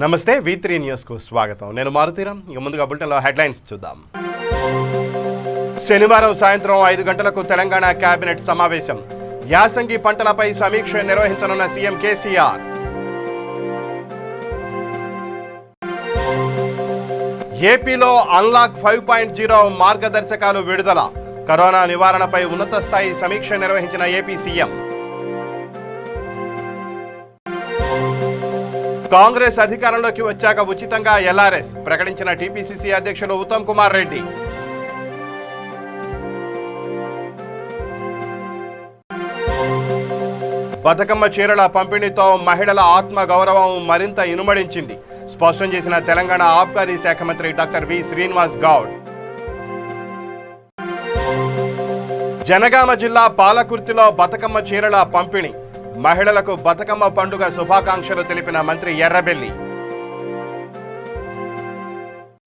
నమస్తే V3 news కు స్వాగతం. నేను మారుతీరామ్. ఇక ముందుగా బులెటిన్లో హెడ్లైన్స్ చూద్దాం. శనివారం సాయంత్రం 5 గంటలకు తెలంగాణ కేబినెట్ సమావేశం. యాసంగి పంటలపై సమీక్ష నిర్వహించనున్న సీఎం కేసీఆర్. ఏపీలో అన్లాక్ 5.0 మార్గదర్శకాలు విడుదల. కరోనా నివారణపై ఉన్నత స్థాయి సమీక్ష నిర్వహించిన ఏపీ సీఎం. కాంగ్రెస్ అధికారంలోకి వచ్చాక ఉచితంగా ఎల్ఆర్ఎస్ ప్రకటించిన టీపీసీసీ అధ్యక్షులు ఉత్తమ్ కుమార్ రెడ్డి. బతుకమ్మ చీరల పంపిణీతో మహిళల ఆత్మ గౌరవం మరింత ఇనుమడించింది స్పష్టం చేసిన తెలంగాణ ఆబ్కారీ శాఖ మంత్రి డాక్టర్ వి శ్రీనివాస్ గౌడ్. జనగామ జిల్లా పాలకుర్తిలో బతుకమ్మ చీరల పంపిణీ. మహిళలకు బతుకమ్మ పండుగ శుభాకాంక్షలు తెలిపిన మంత్రి ఎర్రబెల్లి.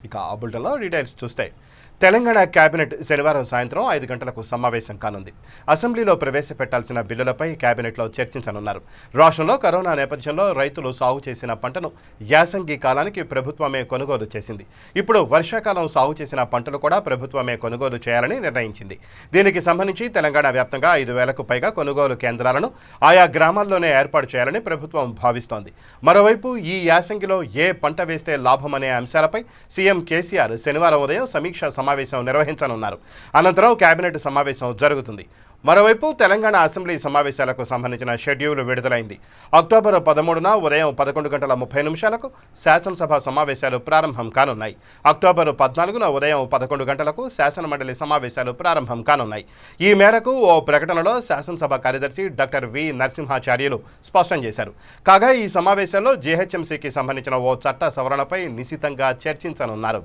ఇక ఆ బులెటిన్లో డీటెయిల్స్ చూస్తే తెలంగాణ కేబినెట్ శనివారం సాయంత్రం 5 గంటలకు సమావేశం కానుంది. అసెంబ్లీలో ప్రవేశపెట్టాల్సిన బిల్లులపై కేబినెట్లో చర్చించనున్నారు. రాష్ట్రంలో కరోనా నేపథ్యంలో రైతులు సాగు చేసిన పంటను యాసంగి కాలానికి ప్రభుత్వమే కొనుగోలు చేసింది. ఇప్పుడు వర్షాకాలం సాగు చేసిన పంటలు కూడా ప్రభుత్వమే కొనుగోలు చేయాలని నిర్ణయించింది. దీనికి సంబంధించి తెలంగాణ వ్యాప్తంగా 5,000కు పైగా కొనుగోలు కేంద్రాలను ఆయా గ్రామాల్లోనే ఏర్పాటు చేయాలని ప్రభుత్వం భావిస్తోంది. మరోవైపు ఈ యాసంగిలో ఏ పంట వేస్తే లాభమనే అంశాలపై సీఎం కేసీఆర్ శనివారం ఉదయం సమీక్ష సమావేశం నిర్వహించనున్నారు. అనంతరం కేబినెట్ సమావేశం జరుగుతుంది. మరోవైపు తెలంగాణ అసెంబ్లీ సమావేశాలకు సంబంధించిన షెడ్యూల్ విడుదలైంది. అక్టోబర్ 13న ఉదయం 11:30 శాసనసభ సమావేశాలు ప్రారంభం కానున్నాయి. అక్టోబర్ 14న ఉదయం 11 గంటలకు శాసనమండలి సమావేశాలు ప్రారంభం కానున్నాయి. ఈ మేరకు ఓ ప్రకటనలో శాసనసభ కార్యదర్శి డాక్టర్ వి నరసింహాచార్యులు స్పష్టం చేశారు. కాగా ఈ సమావేశాల్లో జీహెచ్ఎంసీకి సంబంధించిన ఓ చట్ట సవరణపై నిశితంగా చర్చించనున్నారు.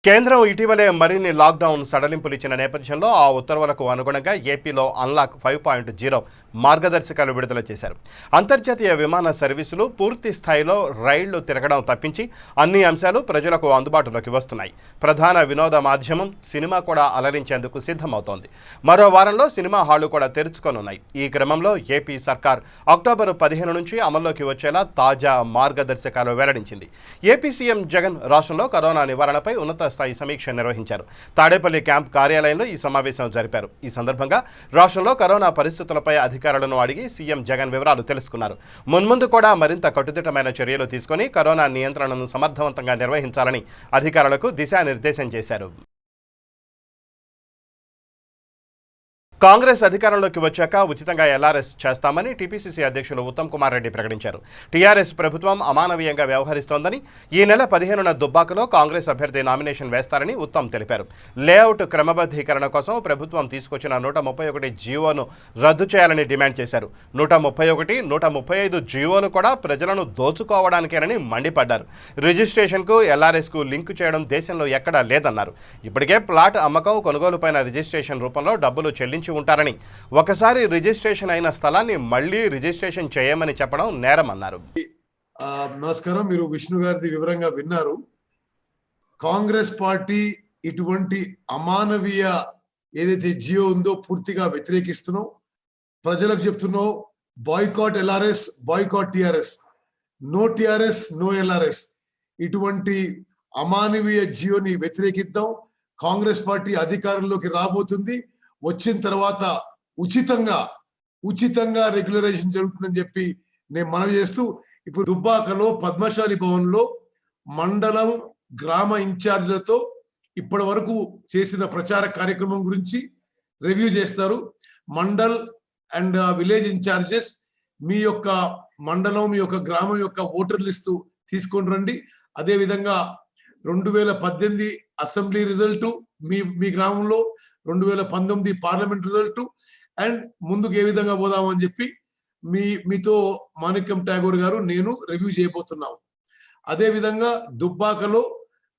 కేంద్రం ఇటీవలే మరిన్ని లాక్డౌన్ సడలింపులు ఇచ్చిన నేపథ్యంలో ఆ ఉత్తర్వులకు అనుగుణంగా ఏపీలో అన్లాక్ 5.0 మార్గదర్శకాలు విడుదల చేశారు. అంతర్జాతీయ విమాన సర్వీసులు పూర్తి స్థాయిలో రైళ్లు తిరగడం తప్పించి అన్ని అంశాలు ప్రజలకు అందుబాటులోకి వస్తున్నాయి. ప్రధాన వినోద మాధ్యమం సినిమా కూడా అలరించేందుకు సిద్ధమవుతోంది. మరో వారంలో సినిమా హాళ్లు కూడా తెరుచుకోనున్నాయి. ఈ క్రమంలో ఏపీ సర్కార్ అక్టోబర్ 15 నుంచి అమల్లోకి వచ్చేలా తాజా మార్గదర్శకాలు వెల్లడించింది. ఏపీ సీఎం జగన్ రాష్ట్రంలో కరోనా నివారణపై ఉన్నత స్థాయి సమీక్ష నిర్వహించారు. తాడేపల్లి క్యాంప్ కార్యాలయంలో ఈ సమావేశం జరిపారు. ఈ సందర్భంగా రాష్ట్రంలో కరోనా పరిస్థితులపై అధికారులను అడిగి సీఎం జగన్ వివరాలు తెలుసుకున్నారు. మున్ముందు కూడా మరింత కట్టుదిట్టమైన చర్యలు తీసుకొని కరోనా నియంత్రణను సమర్థవంతంగా నిర్వహించాలని అధికారులకు దిశానిర్దేశం చేశారు. కాంగ్రెస్ అధికారంలోకి వచ్చాక ఉచితంగా ఎల్ఆర్ఎస్ చేస్తామని టీపీసీసీ అధ్యక్షులు ఉత్తమ్ కుమార్ రెడ్డి ప్రకటించారు. టీఆర్ఎస్ ప్రభుత్వం అమానవీయంగా వ్యవహరిస్తోందని, ఈ నెల 15న దుబ్బాకలో కాంగ్రెస్ అభ్యర్థి నామినేషన్ వేస్తారని ఉత్తమ్ తెలిపారు. లేఅవుట్ క్రమబద్ధీకరణ కోసం ప్రభుత్వం తీసుకొచ్చిన 131 జీవోను రద్దు చేయాలని డిమాండ్ చేశారు. 131, 135 జీవోలు కూడా ప్రజలను దోచుకోవడానికేనని మండిపడ్డారు. రిజిస్ట్రేషన్కు ఎల్ఆర్ఎస్కు లింకు చేయడం దేశంలో ఎక్కడా లేదన్నారు. ఇప్పటికే ప్లాట్ అమ్మకం కొనుగోలుపైన రిజిస్ట్రేషన్ రూపంలో డబ్బులు చెల్లించి ఉంటారని, ఒకసారి రిజిస్ట్రేషన్ అయిన స్థలాన్ని మళ్లీ రిజిస్ట్రేషన్ చేయమని చెప్పడం నేరమన్నారు. నమస్కారం. మీరు విష్ణు గారిది వివరంగా విన్నారు. కాంగ్రెస్ పార్టీ ఇటువంటి అమానవీయ ఏదైతే జియో ఉందో పూర్తిగా వ్యతిరేకిస్తున్నాం. ప్రజలకు చెప్తున్నాం, boycott LRS, boycott TRS, no TRS, no LRS. ఇటువంటి అమానవీయ జియోని వ్యతిరేకిద్దాం. కాంగ్రెస్ పార్టీ అధికారంలోకి రాబోతుంది. వచ్చిన తర్వాత ఉచితంగా రెగ్యులరైజేషన్ జరుగుతుందని చెప్పి నేను మనవి చేస్తూ, ఇప్పుడు దుబ్బాకలో పద్మశాలి భవన్లో మండలం గ్రామ ఇన్ఛార్జీలతో ఇప్పటి వరకు చేసిన ప్రచార కార్యక్రమం గురించి రివ్యూ చేస్తారు. మండల్ అండ్ విలేజ్ ఇన్ఛార్జెస్ మీ యొక్క మండలం, మీ యొక్క గ్రామం యొక్క ఓటర్ లిస్టు తీసుకొని రండి. అదే విధంగా 2018 అసెంబ్లీ రిజల్ట్ మీ గ్రామంలో, 2019 పార్లమెంట్ రిజల్ట్ అండ్ ముందుకు ఏ విధంగా పోదామని చెప్పి మీతో మాణిక్యం ఠాగూర్ గారు నేను రివ్యూ చేయబోతున్నాము. అదే విధంగా దుబ్బాకలో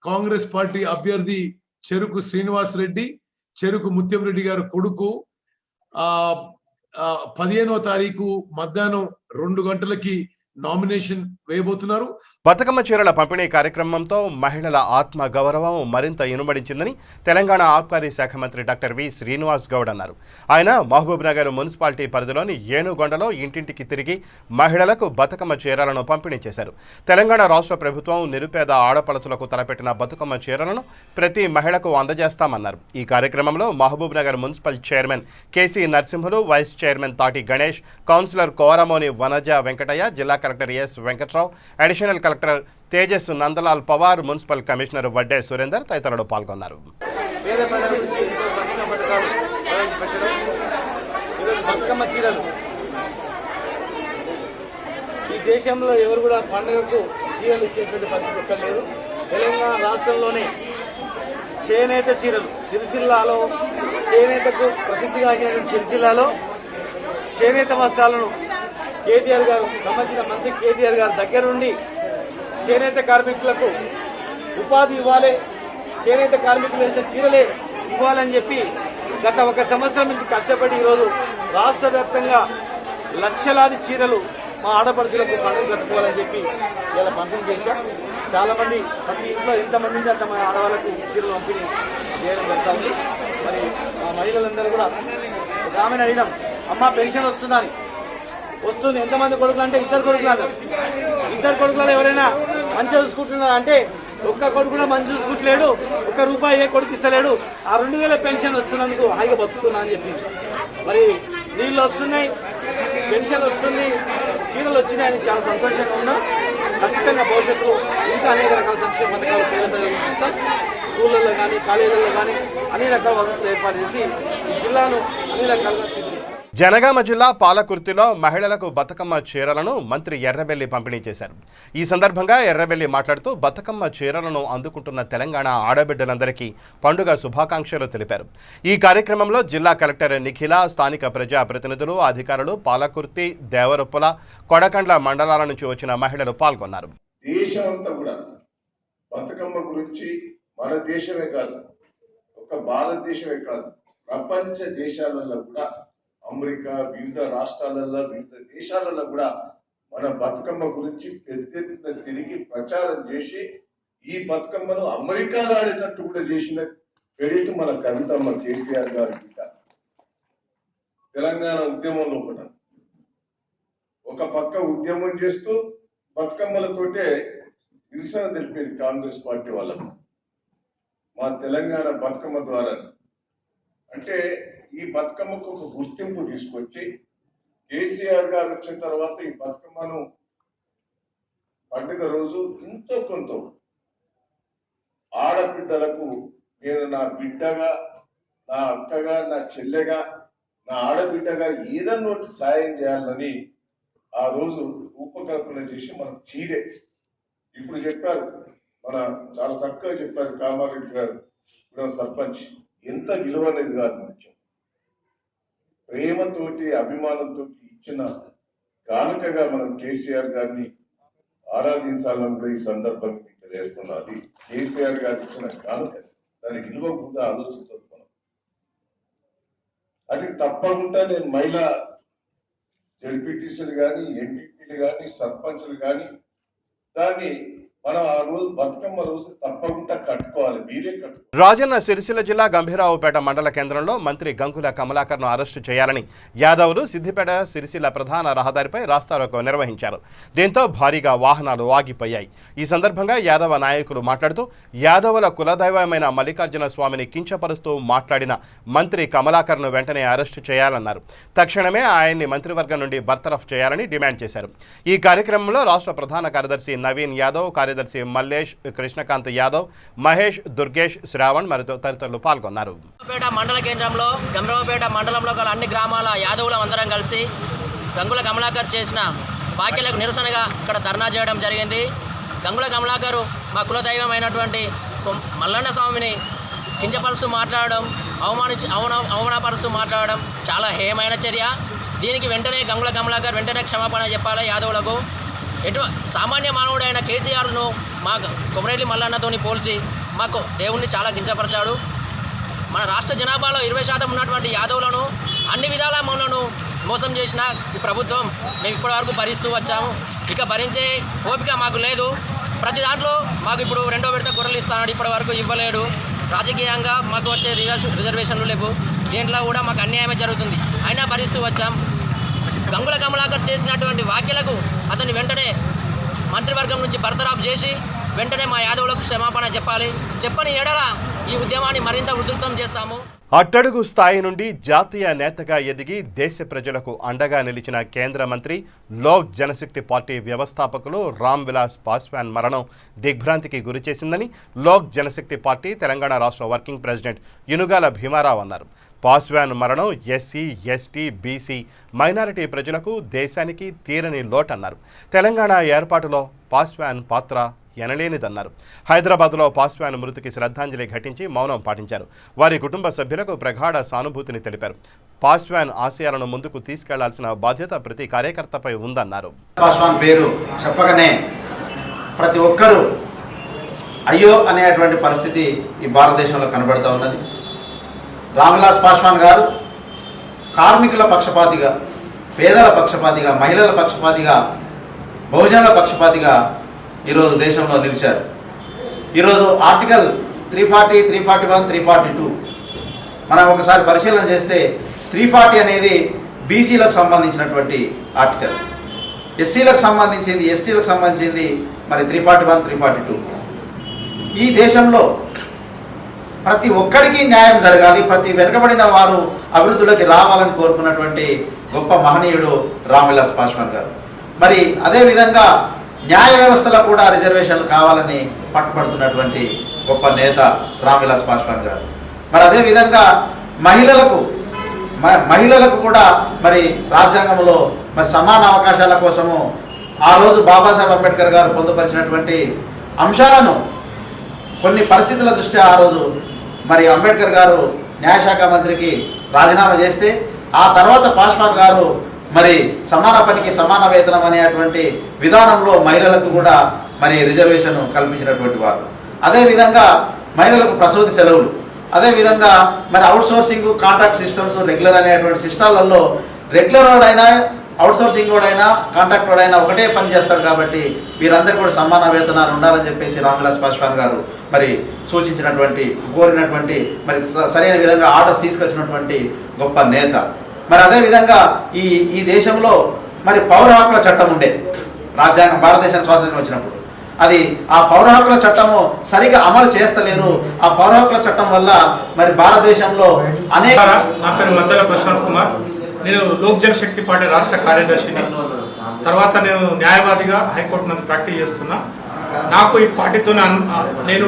కాంగ్రెస్ పార్టీ అభ్యర్థి చెరుకు శ్రీనివాస్ రెడ్డి, చెరుకు ముత్యం రెడ్డి గారు కొడుకు 15వ తారీఖు మధ్యాహ్నం 2 గంటలకి నామినేషన్ వేయబోతున్నారు. బతుకమ్మ చీరల పంపిణీ కార్యక్రమంతో మహిళల ఆత్మ గౌరవం మరింత ఇనుమడించిందని తెలంగాణ ఆబ్కారీ శాఖ మంత్రి డాక్టర్ వి శ్రీనివాస్ గౌడ్ అన్నారు. ఆయన మహబూబ్నగర్ మున్సిపాలిటీ పరిధిలోని ఏనుగొండలో ఇంటింటికి తిరిగి మహిళలకు బతుకమ్మ చీరలను పంపిణీ చేశారు. తెలంగాణ రాష్ట్ర ప్రభుత్వం నిరుపేద ఆడపడుచులకు తలపెట్టిన బతుకమ్మ చీరలను ప్రతి మహిళకు అందజేస్తామన్నారు. ఈ కార్యక్రమంలో Mahabubnagar municipal chairman KC Narasimhulu, vice chairman Tati Ganesh, councillor Koramoni Vanaja Venkataiah, జిల్లా collector S Venkatrao, additional collector Tejas Nandlal Pawar, municipal commissioner Vadde Surender తదితరులు పాల్గొన్నారు. ఈ దేశంలో ఎవరు కూడా పండుగకు చీరలు ఇచ్చేటువంటి పరిస్థితి ఎక్కడ లేదు. తెలంగాణ రాష్ట్రంలోనే చేనేత చీరలు సిరిసిల్లాలో, చేనేతకు ప్రసిద్ధిగాంచినటువంటి సిరిసిల్లాలో చేనేత వస్త్రాలను కేటీఆర్ గారు సంబంధించిన మంత్రి కేటీఆర్ గారు దగ్గరుండి చేనేత కార్మికులకు ఉపాధి ఇవ్వాలి, చేనేత కార్మికులు వేసే చీరలే ఇవ్వాలని చెప్పి గత 1 సంవత్సరం నుంచి కష్టపడి ఈరోజు రాష్ట్ర వ్యాప్తంగా లక్షలాది చీరలు మా ఆడపడుచులకు పండుగ కట్టుకోవాలని చెప్పి ఇలా పంపిణీ చేశాం. చాలామంది ప్రతి ఇంట్లో ఎంతమంది ఉంటే అంత ఆడవాళ్ళకు చీరలు పంపిణీ చేయడం జరుగుతుంది. మరి మా మహిళలందరూ కూడా ఒక ఆమెను అడిగినాం, అమ్మ పెన్షన్ వస్తుందని. వస్తుంది. ఎంతమంది కొడుకులు అంటే 2 కొడుకులు అన్నారు. 2 కొడుకులలో ఎవరైనా మంచి చూసుకుంటున్నారు అంటే ఒక్క కొడుకు కూడా మంచి చూసుకుంటలేడు, ₹1 ఏ కొడుకు ఇస్తలేడు. ఆ 2000 పెన్షన్ వస్తున్నందుకు హాయిగా బతుకుతున్నా అని చెప్పింది. మరి నీళ్ళు వస్తున్నాయి, పెన్షన్ వస్తుంది, చీరలు వచ్చినాయని చాలా సంతోషంగా ఉన్నాం. ఖచ్చితంగా భవిష్యత్తులో ఇంకా అనేక రకాల సంక్షేమ పథకాలు పేద ప్రజలకు ఇస్తాం. స్కూళ్ళల్లో కానీ కాలేజీల్లో కానీ అన్ని రకాల వసతులు ఏర్పాటు చేసి ఈ జిల్లాను అన్ని రకాలుగా జనగామ జిల్లా పాలకుర్తిలో మహిళలకు బతుకమ్మ చీరలను మంత్రి ఎర్రబెల్లి పంపిణీ చేశారు. ఈ సందర్భంగా ఎర్రబెల్లి మాట్లాడుతూ బతుకమ్మ చీరలను అందుకుంటున్న తెలంగాణ ఆడబిడ్డలందరికీ పండుగ శుభాకాంక్షలు తెలిపారు. ఈ కార్యక్రమంలో జిల్లా కలెక్టర్ నిఖిల, స్థానిక ప్రజాప్రతినిధులు, అధికారులు, పాలకుర్తి, దేవరొప్పుల, కొడకండ్ల మండలాల నుంచి వచ్చిన మహిళలు పాల్గొన్నారు. దేశమంతా కూడా బతుకమ్మ గురించి మన దేశమే కాదు, ఒక భారతదేశమే కాదు, ప్రపంచ దేశాలలో కూడా, అమెరికా, వివిధ రాష్ట్రాలలో, వివిధ దేశాలలో కూడా మన బతుకమ్మ గురించి పెద్ద ఎత్తున తిరిగి ప్రచారం చేసి ఈ బతుకమ్మను అమెరికాలో ఆడేటట్టు కూడా చేసిన క్రెడిట్ మన కవితమ్మ కేసీఆర్ గారి బిడ్డ. తెలంగాణ ఉద్యమంలో కూడా ఒక పక్క ఉద్యమం చేస్తూ బతుకమ్మలతోటే నిరసన తెలిపేది కాంగ్రెస్ పార్టీ వాళ్ళకు. మా తెలంగాణ బతుకమ్మ ద్వారా అంటే ఈ బతుకమ్మకు ఒక గుర్తింపు తీసుకొచ్చి కేసీఆర్ గారు వచ్చిన తర్వాత ఈ బతుకమ్మను పండుగ రోజు ఎంతో కొంత ఆడబిడ్డలకు నేను నా బిడ్డగా, నా అక్కగా, నా చెల్లెగా, నా ఆడబిడ్డగా ఏదన్నా ఒకటి సాయం చేయాలని ఆ రోజు రూపకల్పన చేసి మన చీరే ఇప్పుడు చెప్పారు, మన చాలా చక్కగా చెప్పారు కామారెడ్డి గారు సర్పంచ్. ఎంత విలువ అనేది కాదు ముఖ్యం, ప్రేమతోటి అభిమానంతో ఇచ్చిన కానుకగా మనం కేసీఆర్ గారిని ఆరాధించాలని కూడా ఈ సందర్భంగా మీకు తెలియజేస్తున్నది. కేసీఆర్ గారు ఇచ్చిన కానుక, దాని విలువ కూడా ఆలోచించదు మనం. అది తప్పకుండా నేను మహిళా జడ్పీటీసీలు కానీ, ఎంపీపీలు కానీ, సర్పంచ్లు కానీ దాన్ని మనం ఆ రోజు బతుకమ్మ రోజు తప్పకుండా కట్టుకోవాలి, మీరే కట్టుకోవాలి. రాజన్న సిరిసిల్ల జిల్లా గంభీరావుపేట మండల కేంద్రంలో మంత్రి గంగుల కమలాకర్ను అరెస్టు చేయాలని యాదవులు సిద్దిపేట సిరిసిల్ల ప్రధాన రహదారిపై రాస్తారోకో నిర్వహించారు. దీంతో భారీగా వాహనాలు ఆగిపోయాయి. ఈ సందర్భంగా యాదవ నాయకులు మాట్లాడుతూ యాదవుల కులదైవమైన మల్లికార్జున స్వామిని కించపరుస్తూ మాట్లాడిన మంత్రి కమలాకర్ను వెంటనే అరెస్టు చేయాలన్నారు. తక్షణమే ఆయన్ని మంత్రివర్గం నుండి బర్తరఫ్ చేయాలని డిమాండ్ చేశారు. ఈ కార్యక్రమంలో రాష్ట్ర ప్రధాన కార్యదర్శి నవీన్ యాదవ్, కార్యదర్శి మల్లేష్, కృష్ణకాంత్ యాదవ్, మహేష్, దుర్గేష్, శ్రావణ్ మరియు తదితరులు పాల్గొన్నారు. మండల కేంద్రంలో గంభీరావుపేట మండలంలో గల అన్ని గ్రామాల యాదవులం అందరం కలిసి గంగుల కమలాకర్ చేసిన వ్యాఖ్యలకు నిరసనగా ఇక్కడ ధర్నా చేయడం జరిగింది. గంగుల కమలాకర్ మా కులదైవమైనటువంటి మల్లన్న స్వామిని కించపరుస్తూ మాట్లాడడం, అవమానపరుస్తూ మాట్లాడడం చాలా హేయమైన చర్య. దీనికి వెంటనే గంగుల కమలాకర్ వెంటనే క్షమాపణ చెప్పాలి యాదవులకు. సామాన్య మానవుడైన కేసీఆర్ను మా కొమరెల్లి మల్లన్నతోని పోల్చి మాకు దేవుణ్ణి చాలా కించపరిచాడు. మన రాష్ట్ర జనాభాలో 20% ఉన్నటువంటి యాదవులను అన్ని విధాల మమ్మలను మోసం చేసిన ఈ ప్రభుత్వం మేము ఇప్పటివరకు భరిస్తూ వచ్చాము. ఇక భరించే ఓపిక మాకు లేదు. ప్రతి దాంట్లో మాకు ఇప్పుడు 2వ విడత గొర్రెలు ఇస్తాడు, ఇప్పటి వరకు ఇవ్వలేడు. రాజకీయంగా మాకు వచ్చే రిజర్వేషన్లు లేవు, దీంట్లో కూడా మాకు అన్యాయమే జరుగుతుంది. అయినా భరిస్తూ వచ్చాం. గంగుల కమలాకర్ చేసినటువంటి వ్యాఖ్యలకు అతన్ని వెంటనే మంత్రివర్గం నుంచి బర్తరాఫ్ చేసి వెంటనే మా యాదవులకు క్షమాపణ చెప్పాలి. చెప్పని ఎడల ఈ ఉద్యమాన్ని మరింత ఉధృతం చేస్తాము. అట్టడుగు స్థాయి నుండి జాతీయ నేతగా ఎదిగి దేశ ప్రజలకు అండగా నిలిచిన కేంద్ర మంత్రి లోక్ జనశక్తి పార్టీ వ్యవస్థాపకులు రామ్ విలాస్ పాస్వాన్ మరణం దిగ్భ్రాంతికి గురిచేసిందని లోక్ జనశక్తి పార్టీ తెలంగాణ రాష్ట్ర వర్కింగ్ ప్రెసిడెంట్ యునుగాల భీమారావు అన్నారు. పాస్వాన్ మరణం ఎస్సీ, ఎస్టీ, బీసీ, మైనారిటీ ప్రజలకు దేశానికి తీరని లోటన్నారు. తెలంగాణ ఏర్పాటులో పాస్వాన్ పాత్ర ఎనలేనిదన్నారు. హైదరాబాద్లో పాస్వాన్ మృతికి శ్రద్ధాంజలి ఘటించి మౌనం పాటించారు. వారి కుటుంబ సభ్యులకు ప్రగాఢ సానుభూతిని తెలిపారు. పాస్వాన్ ఆశయాలను ముందుకు తీసుకెళ్లాల్సిన బాధ్యత ప్రతి కార్యకర్తపై ఉందన్నారు. పాస్వాన్ పేరు చెప్పగానే ప్రతి ఒక్కరూ అయ్యో అనేటువంటి పరిస్థితి ఈ భారతదేశంలో కనబడుతూ ఉన్నది. రామ్ విలాస్ పాస్వాన్ గారు కార్మికుల పక్షపాతిగా, పేదల పక్షపాతిగా, మహిళల పక్షపాతిగా, బహుజనుల పక్షపాతిగా ఈరోజు దేశంలో నిలిచారు. ఈరోజు ఆర్టికల్ 340, 341, 342 మనం ఒకసారి పరిశీలన చేస్తే 340 అనేది బీసీలకు సంబంధించినటువంటి ఆర్టికల్, ఎస్సీలకు సంబంధించింది, ఎస్టీలకు సంబంధించింది మరి 341, 342. ఈ దేశంలో ప్రతి ఒక్కరికి న్యాయం జరగాలి, ప్రతి వెనుకబడిన వారు అభివృద్ధిలోకి రావాలని కోరుకున్నటువంటి గొప్ప మహనీయుడు రామ్ విలాస్ పాస్వాన్ గారు. మరి అదేవిధంగా న్యాయ వ్యవస్థలో కూడా రిజర్వేషన్లు కావాలని పట్టుబడుతున్నటువంటి గొప్ప నేత రామ్ విలాస్ పాస్వాన్ గారు. మరి అదేవిధంగా మహిళలకు కూడా మరి రాజ్యాంగంలో మరి సమాన అవకాశాల కోసము ఆ రోజు బాబాసాహెబ్ అంబేద్కర్ గారు పొందుపరిచినటువంటి అంశాలను కొన్ని పరిస్థితుల దృష్ట్యా ఆ రోజు మరి అంబేద్కర్ గారు న్యాయశాఖ మంత్రికి రాజీనామా చేస్తే ఆ తర్వాత పాస్వాన్ గారు మరి సమాన పనికి సమాన వేతనం అనేటువంటి విధానంలో మహిళలకు కూడా మరి రిజర్వేషన్ కల్పించినటువంటి వారు. అదేవిధంగా మహిళలకు ప్రసూతి సెలవులు, అదేవిధంగా మరి అవుట్సోర్సింగ్, కాంట్రాక్ట్ సిస్టమ్స్, రెగ్యులర్ అనేటువంటి సిస్టాలలో రెగ్యులర్ వాడైనా, అవుట్సోర్సింగ్ వాడైనా, కాంట్రాక్ట్ వాడైనా ఒకటే పని చేస్తాడు. కాబట్టి వీరందరికీ కూడా సమాన వేతనాలు ఉండాలని చెప్పేసి రామ్ విలాస్ పాస్వాన్ గారు మరి సూచించినటువంటి, కోరినటువంటి, మరి సరైన విధంగా ఆర్డర్స్ తీసుకొచ్చినటువంటి గొప్ప నేత. మరి అదేవిధంగా ఈ దేశంలో మరి పౌర హక్కుల చట్టం ఉండే, రాజ్యాంగం భారతదేశం స్వాతంత్రం వచ్చినప్పుడు అది ఆ పౌర హక్కుల చట్టము సరిగా అమలు చేస్తలేరు. ఆ పౌర హక్కుల చట్టం వల్ల మరి భారతదేశంలో అనేక. నా పేరు మద్దెల ప్రశాంత్ కుమార్, నేను లోక్ జనశక్తి పార్టీ రాష్ట్ర కార్యదర్శిని. తర్వాత నేను న్యాయవాదిగా హైకోర్టు నందు ప్రాక్టీస్ చేస్తున్నా. నాకు ఈ పార్టీతో నేను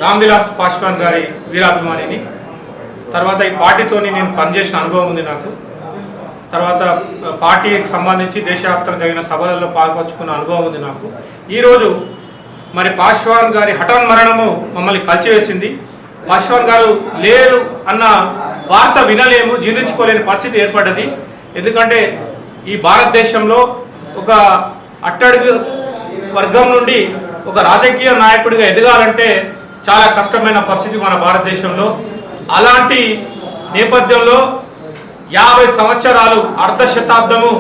రామ్ విలాస్ పాస్వాన్ గారి వీరాభిమానిని. తర్వాత ఈ పార్టీతో నేను పనిచేసిన అనుభవం ఉంది నాకు. తర్వాత పార్టీకి సంబంధించి దేశవ్యాప్తంగా జరిగిన సభలలో పాల్పంచుకున్న అనుభవం ఉంది నాకు. ఈరోజు మరి పాస్వాన్ గారి హఠాన్ మరణము మమ్మల్ని కలిచివేసింది. పాస్వాన్ గారు లేరు అన్న వార్త వినలేము, జీర్ణించుకోలేని పరిస్థితి ఏర్పడ్డది. ఎందుకంటే ఈ భారతదేశంలో ఒక అట్టడుగు వర్గం నుండి ఒక రాజకీయ నాయకుడిగా ఎదగాలంటే చాలా కష్టమైన పరిస్థితి మన భారతదేశంలో. అలాంటి నేపథ్యంలో 50 సంవత్సరాలు, అర్ధ శతాబ్దము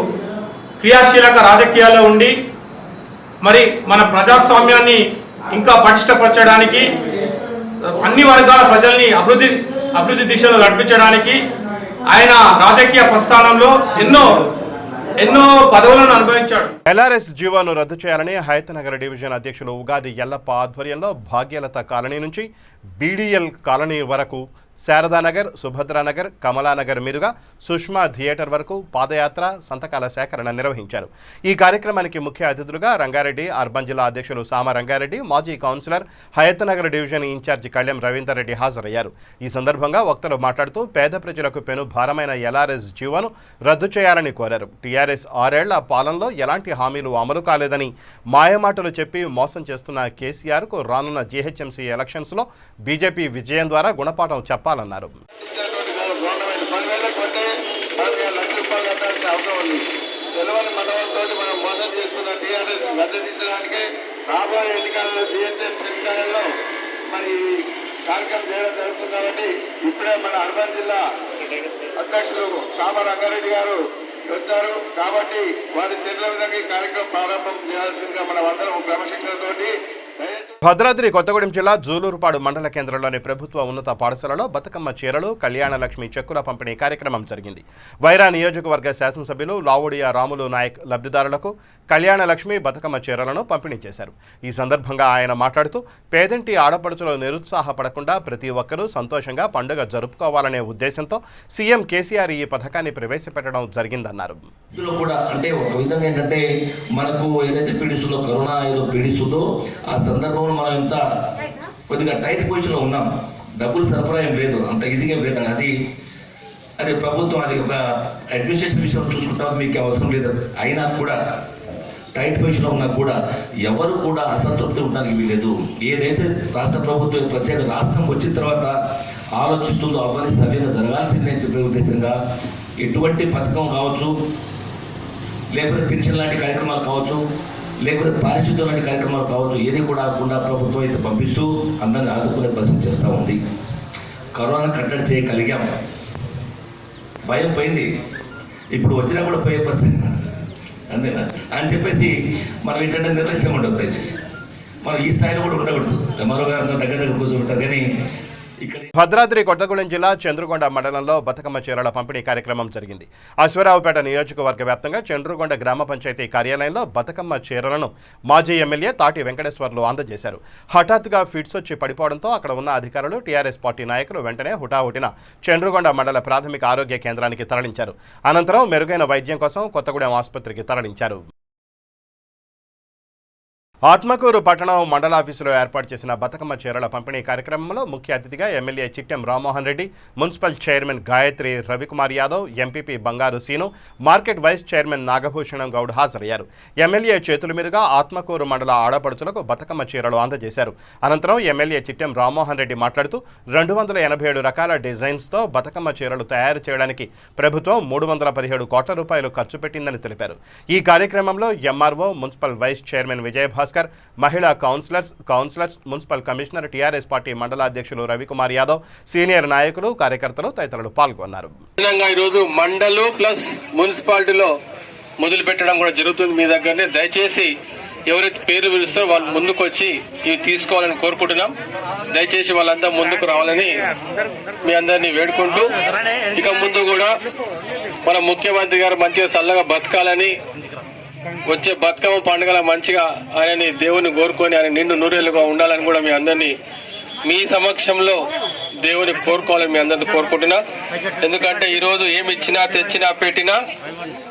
క్రియాశీలక రాజకీయాల్లో ఉండి మరి మన ప్రజాస్వామ్యాన్ని ఇంకా పటిష్టపరచడానికి, అన్ని వర్గాల ప్రజల్ని అభివృద్ధి దిశలో నడిపించడానికి ఆయన రాజకీయ ప్రస్థానంలో ఎన్నో పదవులను అనుభవించాడు. ఎల్ఆర్ఎస్ జీవోను రద్దు చేయాలని హయతనగర్ డివిజన్ అధ్యక్షులు ఉగాది ఎల్లప్ప ఆధ్వర్యంలో భాగ్యలత కాలనీ నుంచి బీడీఎల్ కాలనీ వరకు, శారదానగర్, సుభద్రానగర్, కమలానగర్ మీదుగా సుష్మా థియేటర్ వరకు పాదయాత్ర, సంతకాల సేకరణ నిర్వహించారు. ఈ కార్యక్రమానికి ముఖ్య అతిథులుగా రంగారెడ్డి అర్బన్ జిల్లా అధ్యక్షులు సామ రంగారెడ్డి, మాజీ కౌన్సిలర్, హయతనగర్ డివిజన్ ఇన్ఛార్జి కళ్యాం రవీందర్ రెడ్డి హాజరయ్యారు. ఈ సందర్భంగా వక్తలు మాట్లాడుతూ పేద ప్రజలకు పెను భారమైన ఎల్ఆర్ఎస్ జీవోను రద్దు చేయాలని కోరారు. టీఆర్ఎస్ 6 ఏళ్ల పాలనలో ఎలాంటి హామీలు అమలు కాలేదని, మాయమాటలు చెప్పి మోసం చేస్తున్న కేసీఆర్కు రానున్న జీహెచ్ఎంసీ ఎలక్షన్స్లో బీజేపీ విజయం ద్వారా గుణపాఠం చెప్పాలన్నారు. తెలవని మనవంతో మనం మోసం చేస్తున్న టీఆర్ఎస్ మద్దతించడానికి రాబోయే ఎన్నికల్లో జిహెచ్ఎంసీ ఎన్నికలలో మరి కార్యక్రమం చేయడం జరుగుతుంది. కాబట్టి ఇప్పుడే మన అర్బన్ జిల్లా అధ్యక్షులు సామ రంగారెడ్డి గారు వచ్చారు కాబట్టి వారి చేతుల విధంగా ఈ కార్యక్రమం ప్రారంభం చేయాల్సిందిగా మనం అందరం క్రమశిక్షణతోటి భద్రాద్రి కొత్తగూడెం జిల్లా జూలూరుపాడు మండల కేంద్రంలోని ప్రభుత్వ ఉన్నత పాఠశాలలో బతుకమ్మ చీరలు కళ్యాణ లక్ష్మి చెక్కుల పంపిణీ కార్యక్రమం జరిగింది. వైరా నియోజకవర్గ శాసనసభ్యులు లావుడియా రాములు నాయక్ లబ్ధిదారులకు కళ్యాణ లక్ష్మి బతుకమ్మ చీరలను పంపిణీ చేశారు. ఈ సందర్భంగా ఆయన మాట్లాడుతూ పేదంటి ఆడపడుచులు నిరుత్సాహపడకుండా ప్రతి ఒక్కరూ సంతోషంగా పండుగ జరుపుకోవాలనే ఉద్దేశంతో సీఎం కేసీఆర్ ఈ పథకాన్ని ప్రవేశపెట్టడం జరిగిందన్నారు. కూడా అంటే ఒక విధంగా ఏంటంటే మనకు ఏదైతే పీడిస్తుందో కరోనా ఏదో పీడిస్తుందో ఆ సందర్భంలో మనం ఇంత కొద్దిగా టైట్ పొజిషన్లో ఉన్నాం. డబ్బులు సరఫరా ఏం లేదు, అంత ఈజీగా లేదు. అది ప్రభుత్వం అది ఒక అడ్మినిస్ట్రేషన్ విషయంలో చూసుకుంటాం, మీకు అవసరం లేదు. అయినా కూడా టైట్ పొజిషన్లో ఉన్నా కూడా ఎవరు కూడా అసంతృప్తి ఉండడానికి వీలేదు. ఏదైతే రాష్ట్ర ప్రభుత్వం ప్రత్యేక రాష్ట్రం వచ్చిన తర్వాత ఆలోచిస్తుందో అవన్నీ సవ్యంగా జరగాల్సిందని చెప్పే ఉద్దేశంగా ఎటువంటి పథకం కావచ్చు, లేకపోతే పెన్షన్ లాంటి కార్యక్రమాలు కావచ్చు, లేకపోతే పారిశుద్ధ్యం లాంటి కార్యక్రమాలు కావచ్చు, ఏది కూడా ఆకుండా ప్రభుత్వం అయితే పంపిస్తూ అందరిని ఆదుకునే పరిస్థితి చేస్తూ ఉంది. కరోనా కట్టడి చేయగలిగాం, భయం పోయింది, ఇప్పుడు వచ్చినా కూడా పోయే పరిస్థితి అంతేనా అని చెప్పేసి మనం ఏంటంటే నిర్లక్ష్యం ఉండదు. దయచేసి మనం ఈ స్థాయిలో కూడా ఉండకూడదు. మరో దగ్గర కూర్చోబెట్టారు కానీ భద్రాద్రి కొత్తగూడెం జిల్లా చంద్రుగొండ మండలంలో బతుకమ్మ చీరల పంపిణీ కార్యక్రమం జరిగింది. అశ్వరావుపేట నియోజకవర్గ వ్యాప్తంగా చంద్రుగొండ గ్రామ పంచాయతీ కార్యాలయంలో బతుకమ్మ చీరలను మాజీ ఎమ్మెల్యే తాటి వెంకటేశ్వర్లు అందజేశారు. హఠాత్తుగా ఫిట్స్ వచ్చి పడిపోవడంతో అక్కడ ఉన్న అధికారులు టీఆర్ఎస్ పార్టీ నాయకులు వెంటనే హుటాహుటిన చంద్రుగొండ మండల ప్రాథమిక ఆరోగ్య కేంద్రానికి తరలించారు. అనంతరం మెరుగైన వైద్యం కోసం కొత్తగూడెం ఆసుపత్రికి తరలించారు. ఆత్మకూరు పట్టణం మండలాఫీసులో ఏర్పాటు చేసిన బతుకమ్మ చీరల పంపిణీ కార్యక్రమంలో ముఖ్య అతిథిగా MLA Chittem Rammohan Reddy, municipal chairman Gayatri Ravikumar Yadav, MPP Bangaru Seenu, market vice chairman Nagabhushanam Goud హాజరయ్యారు. ఎమ్మెల్యే చేతుల మీదుగా ఆత్మకూరు మండల ఆడపడుచులకు బతుకమ్మ చీరలు అందజేశారు. అనంతరం ఎమ్మెల్యే చిట్టెం రామ్మోహన్ రెడ్డి మాట్లాడుతూ 287 రకాల డిజైన్స్తో బతుకమ్మ చీరలు తయారు చేయడానికి ప్రభుత్వం 317 కోట్ల రూపాయలు ఖర్చు పెట్టిందని తెలిపారు. ఈ కార్యక్రమంలో MRO, municipal vice chairman Vijayabhaskar, మహిళా councillors, municipal commissioner, TRS party mandal అధ్యక్షులు రవికుమార్ యాదవ్, సీనియర్ నాయకులు, కార్యకర్తలు తదితరులు పాల్గొన్నారు. ఈరోజు మండలు ప్లస్ మున్సిపాలిటీలో మొదలు పెట్టడం కూడా జరుగుతుంది. మీ దగ్గరనే దయచేసి ఎవరైతే పేర్లు పిలుస్తారో వాళ్ళు ముందుకు వచ్చి ఇవి తీసుకోవాలని కోరుకుంటున్నాం. దయచేసి వాళ్ళంతా ముందుకు రావాలని మీ అందరినీ వేడుకుంటూ ఇక ముందు కూడా మన ముఖ్యమంత్రి గారు మంచిగా చల్లగా బతకాలని, వచ్చే బతుకమ్మ పండుగల మంచిగా ఆయనని దేవుని కోరుకొని ఆయన నిండు నూరేళ్లుగా ఉండాలని కూడా మీ అందరినీ మీ సమక్షంలో దేవుని కోరుకోవాలని మీ అందరినీ కోరుకుంటున్నా. ఎందుకంటే ఈరోజు ఏమి ఇచ్చినా తెచ్చినా పెట్టినా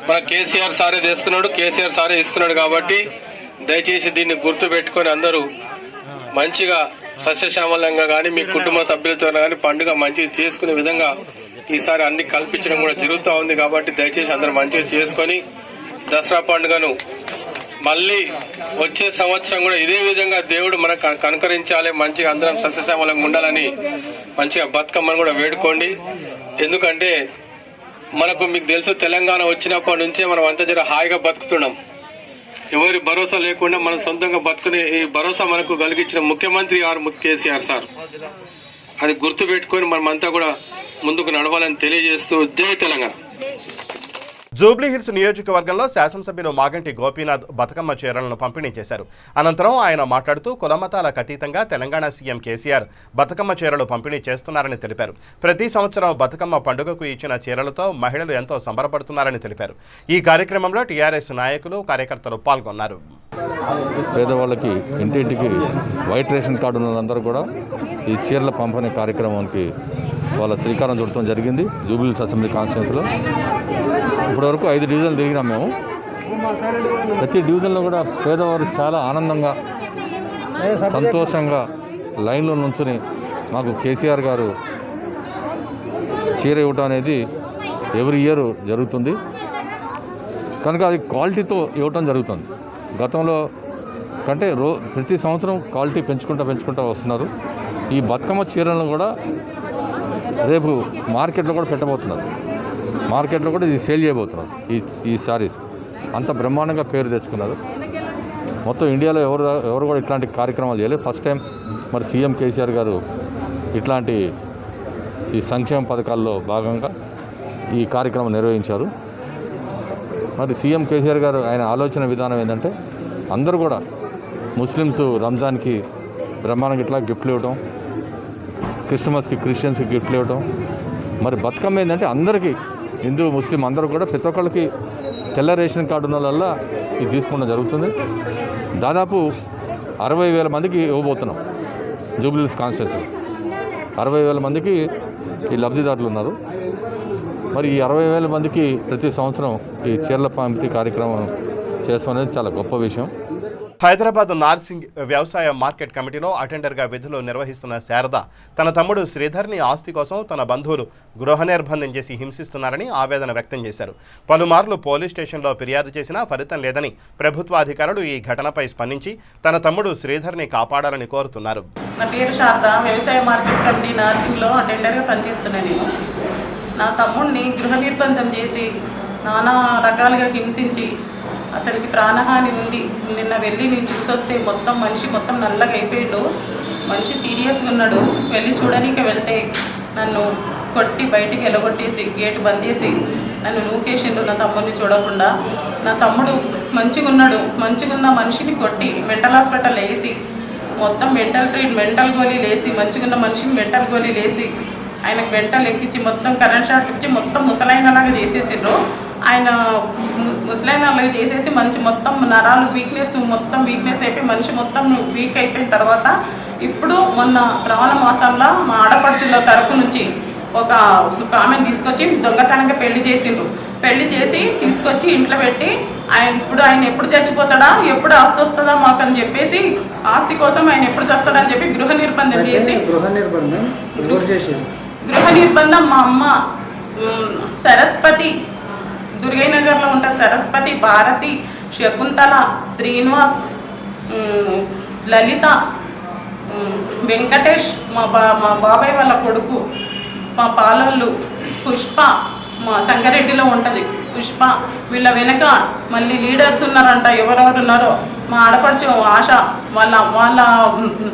మన కేసీఆర్ సారే తెస్తున్నాడు, కేసీఆర్ సారే ఇస్తున్నాడు. కాబట్టి దయచేసి దీన్ని గుర్తు పెట్టుకొని అందరూ మంచిగా సస్యశ్యామలంగా కానీ మీ కుటుంబ సభ్యులతో కానీ పండుగ మంచిగా చేసుకునే విధంగా ఈసారి అన్ని కల్పించడం కూడా జరుగుతూ ఉంది. కాబట్టి దయచేసి అందరూ మంచిగా చేసుకొని దసరా పండుగను మళ్ళీ వచ్చే సంవత్సరం కూడా ఇదే విధంగా దేవుడు మనకు కనుకరించాలి, మంచిగా అందరం సస్యశ్యామలంగా ఉండాలని మంచిగా బతుకమ్మని కూడా వేడుకోండి. ఎందుకంటే మనకు మీకు తెలుసు తెలంగాణ వచ్చినప్పటి నుంచే మనం అంతా జర హాయిగా బతుకుతున్నాం. ఎవరి భరోసా లేకుండా మనం సొంతంగా బతుకునే ఈ భరోసా మనకు కలిగించిన ముఖ్యమంత్రి గారు కేసీఆర్ సార్. అది గుర్తు పెట్టుకొని మనమంతా కూడా ముందుకు నడవాలని తెలియజేస్తూ జై తెలంగాణ. జూబ్లీహిల్స్ నియోజకవర్గంలో శాసనసభ్యులు మాగంటి గోపీనాథ్ బతుకమ్మ చీరలను పంపిణీ చేశారు. అనంతరం ఆయన మాట్లాడుతూ కులమతాలకు అతీతంగా తెలంగాణ సీఎం కేసీఆర్ బతుకమ్మ చీరలు పంపిణీ చేస్తున్నారని తెలిపారు. ప్రతి సంవత్సరం బతుకమ్మ పండుగకు ఇచ్చిన చీరలతో మహిళలు ఎంతో సంబరపడుతున్నారని తెలిపారు. ఈ కార్యక్రమంలో టీఆర్ఎస్ నాయకులు, కార్యకర్తలు పాల్గొన్నారు. పేదవాళ్ళకి ఇంటింటికి వైట్ రేషన్ కార్డు ఉన్నందరూ కూడా ఈ చీరల పంపిణీ కార్యక్రమానికి వాళ్ళ శ్రీకారం చుట్టడం జరిగింది. జూబ్లీహిల్స్ అసెంబ్లీ కాన్స్టిట్యున్సీలో ఇప్పటివరకు 5 డివిజన్లు తిరిగినాం మేము. ప్రతి డివిజన్లో కూడా పేదవారు చాలా ఆనందంగా, సంతోషంగా లైన్లో నుంచుని మాకు కేసీఆర్ గారు చీర ఇవ్వటం అనేది ఎవ్రీ ఇయర్ జరుగుతుంది. కనుక అది క్వాలిటీతో ఇవ్వటం జరుగుతుంది. గతంలో కంటే ప్రతి సంవత్సరం క్వాలిటీ పెంచుకుంటూ వస్తున్నారు. ఈ బతుకమ్మ చీరలను కూడా రేపు మార్కెట్లో కూడా పెట్టబోతున్నారు. మార్కెట్లో కూడా ఇది సేల్ చేయబోతున్నారు. ఈ శారీస్ అంత బ్రహ్మాండంగా పేరు తెచ్చుకున్నారు. మొత్తం ఇండియాలో ఎవరు కూడా ఇట్లాంటి కార్యక్రమాలు చేయలేదు. ఫస్ట్ టైం మరి సీఎం కేసీఆర్ గారు ఇట్లాంటి ఈ సంక్షేమ పథకాల్లో భాగంగా ఈ కార్యక్రమం నిర్వహించారు. మరి సీఎం కేసీఆర్ గారు ఆయన ఆలోచన విధానం ఏంటంటే అందరూ కూడా ముస్లిమ్స్ రంజాన్కి బ్రహ్మాండంగా ఇట్లా గిఫ్ట్లు ఇవ్వటం, క్రిస్మస్కి క్రిస్టియన్స్కి గిఫ్ట్లు ఇవ్వటం, మరి బతుకమ్మ ఏంటంటే అందరికీ హిందూ ముస్లిం అందరూ కూడా ప్రతి ఒక్కరికి తెల్ల రేషన్ కార్డు ఉన్న వల్ల ఇది తీసుకోవడం జరుగుతుంది. దాదాపు 60,000 మందికి ఇవ్వబోతున్నాం. జూబ్లీహిల్స్ కాన్స్టిట్యున్సీ 60,000 మందికి ఈ లబ్ధిదారులు ఉన్నారు. మరి ఈ 60,000 మందికి ప్రతి సంవత్సరం ఈ చీరల పంపిణీ కార్యక్రమం చేస్తాం అనేది చాలా గొప్ప విషయం. హైదరాబాద్ నార్సింగ్ వ్యవసాయ మార్కెట్ కమిటీలో అటెండర్గా విధులు నిర్వహిస్తున్న శారద తన తమ్ముడు శ్రీధర్ని ఆస్తి కోసం తన బంధువులు గృహ నిర్బంధం చేసి హింసిస్తున్నారని ఆవేదన వ్యక్తం చేశారు. పలుమార్లు పోలీస్ స్టేషన్లో ఫిర్యాదు చేసినా ఫలితం లేదని ప్రభుత్వాధికారులు ఈ ఘటనపై స్పందించి తన తమ్ముడు శ్రీధర్ని కాపాడాలని కోరుతున్నారు. నా పేరు శారద, వ్యవసాయ మార్కెట్ కమిటీ నార్సింగ్లో అటెండర్గా పనిచేస్తున్నాను. నేను నా తమ్ముడిని గృహ నిర్బంధం చేసి నానా రకాలుగా హింసించి అతనికి ప్రాణహాని ఉంది. నిన్న వెళ్ళి నేను చూసొస్తే మనిషి మొత్తం నల్లగా అయిపోయాడు. మనిషి సీరియస్గా ఉన్నాడు. వెళ్ళి చూడనీకి వెళ్తే నన్ను కొట్టి బయటికి ఎలగొట్టేసి గేట్ బంద్ చేసి నన్ను నూకేసిండ్రు నా తమ్ముడిని చూడకుండా. నా తమ్ముడు మంచిగా ఉన్నాడు. మంచిగా ఉన్న మనిషిని కొట్టి మెంటల్ హాస్పిటల్ వేసి మొత్తం మెంటల్ గోళీలు వేసి మంచిగా ఉన్న మనిషిని మెంటల్ గోళీలు వేసి ఆయనకు మెంటల్ ఎక్కించి మొత్తం కరెంట్ షాట్ ఇచ్చి మొత్తం ముసలైనలాగా చేసేసిండ్రు. ఆయన ముసలైనలాగా చేసేసి మొత్తం నరాలు వీక్నెస్ అయిపోయి మనిషి మొత్తం వీక్ అయిపోయిన తర్వాత ఇప్పుడు మొన్న శ్రావణ మాసంలో మా ఆడపడుచుల తరపు నుంచి ఒక ఆమెను తీసుకొచ్చి దొంగతనంగా పెళ్లి చేసి తీసుకొచ్చి ఇంట్లో పెట్టి ఆయన ఎప్పుడు చచ్చిపోతాడా, ఎప్పుడు ఆస్తి వస్తుందా మాకు అని చెప్పేసి ఆస్తి కోసం ఆయన ఎప్పుడు చస్తాడని చెప్పి గృహ నిర్బంధం మా అమ్మ సరస్వతి, దుర్గయ్యనగర్లో ఉంటుంది సరస్వతి, భారతి, శకుంతల, శ్రీనివాస్, లలిత, వెంకటేష్, మా బాబాయ్ వాళ్ళ కొడుకు, మా పాలోళ్ళు పుష్ప, మా సంగారెడ్డిలో ఉంటుంది పుష్ప. వీళ్ళ వెనక మళ్ళీ లీడర్స్ ఉన్నారంట. ఎవరెవరు ఉన్నారో మా ఆడపడుచు ఆశ వాళ్ళ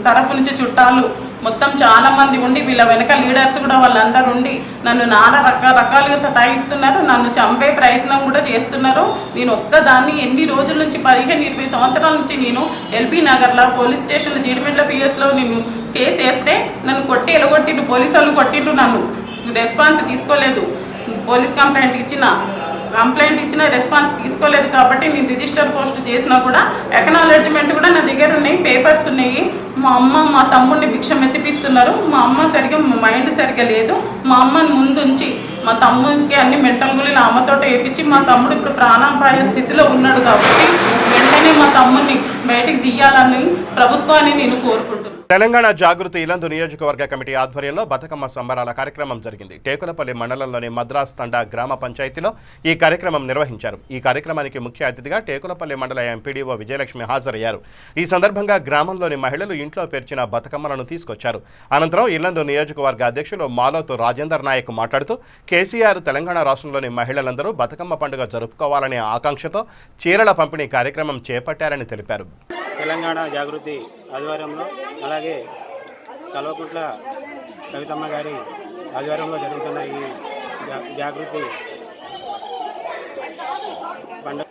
తరపు నుంచి చుట్టాలు మొత్తం చాలామంది ఉండి వీళ్ళ వెనక లీడర్స్ కూడా వాళ్ళందరూ ఉండి నన్ను నానా రకాలుగా సతాయిస్తున్నారు. నన్ను చంపే ప్రయత్నం కూడా చేస్తున్నారు. నేను ఒక్కదాన్ని ఎన్ని రోజుల నుంచి 15-20 సంవత్సరాల నుంచి నేను ఎల్బీ నగర్లో పోలీస్ స్టేషన్లో జీడిమెట్ల పిఎస్లో నేను కేసు వేస్తే నన్ను కొట్టి ఎలగొట్టిండ్రు. పోలీసు వాళ్ళు కొట్టిండ్రు. నన్ను రెస్పాన్స్ తీసుకోలేదు. పోలీస్ కంప్లైంట్ ఇచ్చిన రెస్పాన్స్ తీసుకోలేదు. కాబట్టి నేను రిజిస్టర్ పోస్ట్ చేసినా కూడా ఎక్నాలెడ్జ్మెంట్ కూడా నా దగ్గర ఉన్నాయి, పేపర్స్ ఉన్నాయి. మా అమ్మ మా తమ్ముడిని భిక్షం ఎత్తిపిస్తున్నారు. మా అమ్మ మైండ్ సరిగ్గా లేదు. మా అమ్మని ముందుంచి మా తమ్ముడికి అన్ని మెంటల్ గోళీలు అమ్మతోట వేయించి మా తమ్ముడు ఇప్పుడు ప్రాణాపాయ స్థితిలో ఉన్నాడు. కాబట్టి వెంటనే మా తమ్ముడిని బయటికి తీయాలని ప్రభుత్వాన్ని నేను కోరుకుంటున్నాను. తెలంగాణ జాగృతి ఇలందు నియోజకవర్గ కమిటీ ఆధ్వర్యంలో బతుకమ్మ సంబరాల కార్యక్రమం జరిగింది. టేకులపల్లి మండలంలోని మద్రాస్ తండా గ్రామ పంచాయతీలో ఈ కార్యక్రమం నిర్వహించారు. ఈ కార్యక్రమానికి ముఖ్య అతిథిగా టేకులపల్లి మండల ఎంపీడీఓ విజయలక్ష్మి హాజరయ్యారు. ఈ సందర్భంగా గ్రామంలోని మహిళలు ఇంట్లో పేర్చిన బతుకమ్మలను తీసుకొచ్చారు. అనంతరం ఇలందు నియోజకవర్గ అధ్యక్షులు మాలోతు రాజేందర్ నాయక్ మాట్లాడుతూ కేసీఆర్ తెలంగాణ రాష్ట్రంలోని మహిళలందరూ బతుకమ్మ పండుగ జరుపుకోవాలనే ఆకాంక్షతో చీరల పంపిణీ కార్యక్రమం చేపట్టారని తెలిపారు. తెలంగాణ జాగృతి ఆధ్వర్యంలో అలాగే కల్వకుంట్ల కవితమ్మ గారి ఆధ్వర్యంలో జరుగుతున్న ఈ జాగృతి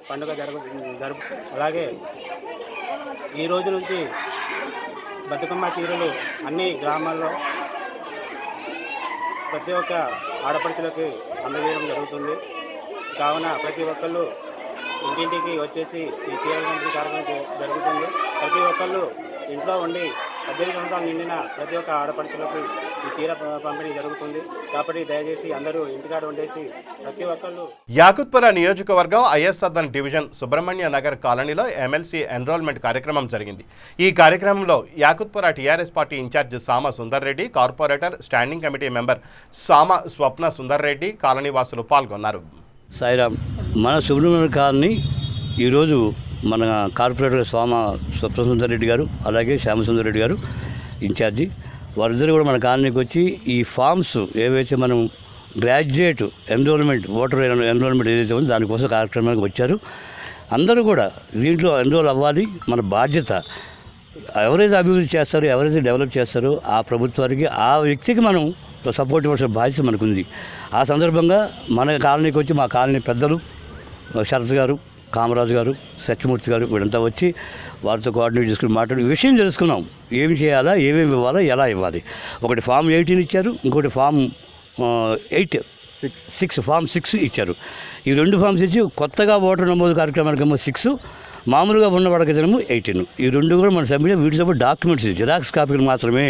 పండుగ జరుపు అలాగే ఈ రోజు నుంచి బతుకమ్మ చీరలు అన్ని గ్రామాల్లో ప్రతి ఒక్క ఆడపడుచులకి అందజేయడం జరుగుతుంది. కావున ప్రతి ఒక్కళ్ళు ఇంటింటికి వచ్చేసి ఈ చీరల పంపిణీ కార్యక్రమం జరుగుతుంది. ప్రతి ఒక్కళ్ళు ఇంట్లో ఉండి 18 సంవత్సరాలు నిండిన ప్రతి ఒక్క ఆడపడుచులకు ఈ చీర పంపిణీ జరుగుతుంది. కాబట్టి దయచేసి అందరూ ఇంటికాడ ఉండేసి ప్రతి ఒక్కళ్ళు. యాకుత్పుర నియోజకవర్గం ఐఎస్ఆర్ఎన్ డివిజన్ సుబ్రహ్మణ్య నగర్ కాలనీలో ఎమ్మెల్సీ ఎన్రోల్మెంట్ కార్యక్రమం జరిగింది. ఈ కార్యక్రమంలో యాకుత్పుర టీఆర్ఎస్ పార్టీ ఇన్ఛార్జ్ సామ Sundar Reddy, corporator standing committee member సామ స్వప్న సుందర్ రెడ్డి, కాలనీ వాసులు పాల్గొన్నారు. సాయిరామ్, మన సుబ్రహ్మణ్య కాలనీ ఈరోజు మన కార్పొరేటర్ స్వప్న సుందర్ రెడ్డి గారు అలాగే శ్యామసుందర్ రెడ్డి గారు ఇన్ఛార్జి వారిద్దరు కూడా మన కాలనీకి వచ్చి ఈ ఫామ్స్ ఏవైతే మనం గ్రాడ్యుయేట్ ఎన్రోల్మెంట్ ఓటర్ ఎన్రోల్మెంట్ ఏదైతే ఉందో దానికోసం కార్యక్రమానికి వచ్చారు. అందరూ కూడా దీంట్లో ఎన్రోల్ అవ్వాలి. మన బాధ్యత. ఎవరైతే అభివృద్ధి చేస్తారో, ఎవరైతే డెవలప్ చేస్తారో ఆ ప్రభుత్వానికి, ఆ వ్యక్తికి మనం సపోర్ట్ ఇవ్వాల్సిన బాధ్యత మనకుంది. ఆ సందర్భంగా మన కాలనీకి వచ్చి మా కాలనీ పెద్దలు శరత్ గారు, కామరాజు గారు, సత్యమూర్తి గారు వీళ్ళంతా వచ్చి వారితో కోఆర్డినేట్ చేసుకుని మాట్లాడి విషయం తెలుసుకున్నాం. ఏమి చేయాలా, ఏమేమి ఇవ్వాలా, ఎలా ఇవ్వాలి. ఒకటి ఫామ్ 18 ఇచ్చారు, ఇంకోటి ఫామ్ 6 ఫామ్ 6 ఇచ్చారు. ఈ 2 ఫామ్స్ ఇచ్చి కొత్తగా ఓటర్ నమోదు కార్యక్రమానికేమో 6, మామూలుగా ఉన్న వాడికేమో 18. ఈ 2 కూడా మన సబ్మిట్ వీటితో డాక్యుమెంట్స్ జిరాక్స్ కాపీలు మాత్రమే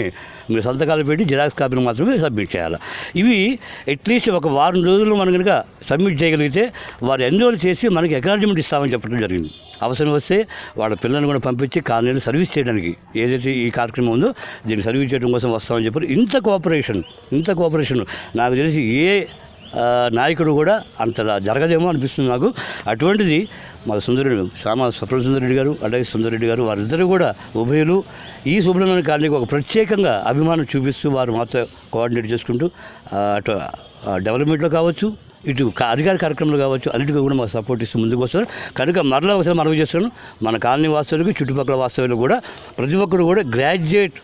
మీరు సంతకాలు పెట్టి జిరాక్స్ కాపీలు మాత్రమే సబ్మిట్ చేయాలి. ఇవి అట్లీస్ట్ ఒక వారం రోజుల్లో మనం కనుక సబ్మిట్ చేయగలిగితే వారు ఎన్రోల్ చేసి మనకి అక్నాలెడ్జ్మెంట్ ఇస్తామని చెప్పడం జరిగింది. అవసరం వస్తే వాళ్ళ పిల్లల్ని కూడా పంపించి కాలనీలు సర్వీస్ చేయడానికి ఏదైతే ఈ కార్యక్రమం ఉందో దీన్ని సర్వీస్ చేయడం కోసం వస్తామని చెప్పారు. ఇంత కోఆపరేషన్ నాకు తెలిసి ఏ నాయకుడు కూడా అంతలా జరగదేమో అనిపిస్తుంది నాకు. అటువంటిది మా సప్రమ సుందరెడ్డి గారు, అలాగే సుందరెడ్డి గారు వారిద్దరూ కూడా ఉభయులు ఈ సుబ్రహ్మణ్య కాలనీకి ఒక ప్రత్యేకంగా అభిమానం చూపిస్తూ వారు మాతో కోఆర్డినేట్ చేసుకుంటూ అటు డెవలప్మెంట్లో కావచ్చు, ఇటు అధికార కార్యక్రమాలు కావచ్చు, అన్నిటికీ కూడా మాకు సపోర్ట్ ఇస్తూ ముందుకు వస్తారు. కనుక మరలా ఒకసారి మనవి చేస్తున్నాను, మన కాలనీ వాస్తవులకు చుట్టుపక్కల వాస్తవులకు కూడా ప్రతి ఒక్కరు కూడా గ్రాడ్యుయేట్